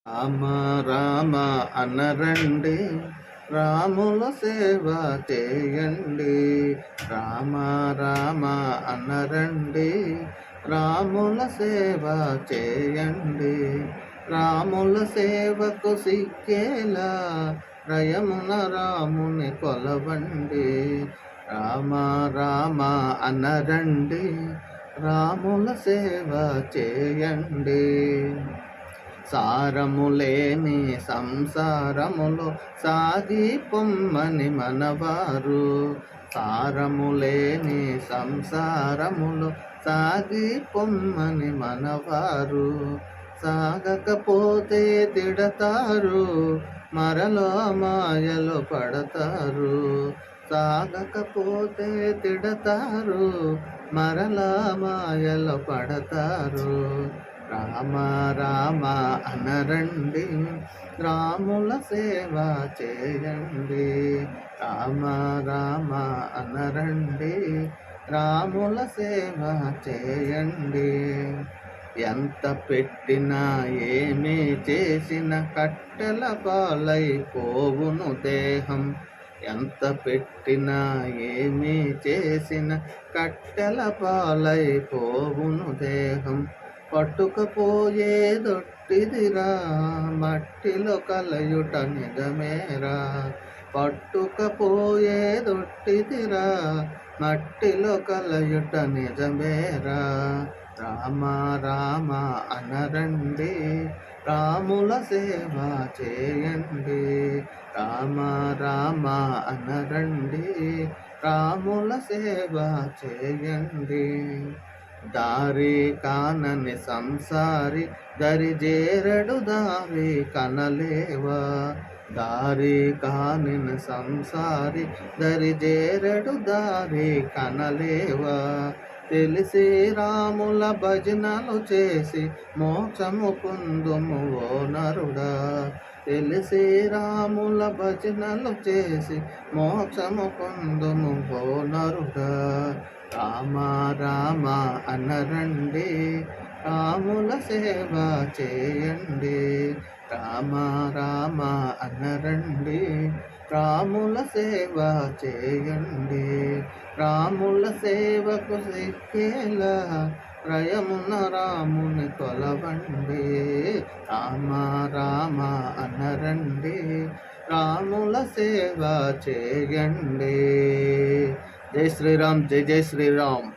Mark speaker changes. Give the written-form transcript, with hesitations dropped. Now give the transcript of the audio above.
Speaker 1: రామ రామ అనరండి, రాముల సేవ చేయండి. రామ రామ అనరండి, రాముల సేవ చేయండి. రాముల సేవకు సిక్కేలా రయమున రాముని కొలవండి. రామ రామ అనరండి, రాముల సేవ చేయండి. సారములేని సంసారములో సాగి పొమ్మని మనవారు. సారములేని సంసారములో సాగి పొమ్మని మనవారు. సాగకపోతే తిడతారు, మరలో మాయలు పడతారు. సాగకపోతే తిడతారు, మరలా మాయలు పడతారు. రామ రామ అనరండి, రాముల సేవ చేయండి. రామ రామ అనరండి, రాముల సేవ చేయండి. ఎంత పెట్టినా ఏమీ చేసిన కట్టెల పాలైపోవును దేహం. ఎంత పెట్టినా ఏమీ చేసిన కట్టెల పాలైపోవును దేహం. పట్టుకపోయేదొట్టిదిరా, మట్టిలో కలయుట నిజమేరా. పట్టుకపోయేదొట్టిదిరా, మట్టిలో కలయుట నిజమేరా. రామ రామ అనరండి, రాముల సేవ చేయండి. రామ రామ అనరండి, రాముల సేవ చేయండి. దారి కానని సంసారి దరిజేరడు దారి కనలేవా. దారి కానని సంసారి దరిజేరడు దారి కనలేవా. తెలిసి రాముల భజనలు చేసి మోక్షము పొందుము ఓ నరుడా. తెలిసి రాముల భజనలు చేసి మోక్షము పొందుము ఓ నరుడా. రామ రామ అనరండి, రాముల సేవ చేయండి. రామ రామ అనరండి, రాముల సేవ చేయండి. రాముల సేవకు సిక్కేలా రయమున రాముని కొలవండి. రామ రామ అనరండి, రాముల సేవ చేయండి. జై శ్రీరామ్, జై జై శ్రీరామ్.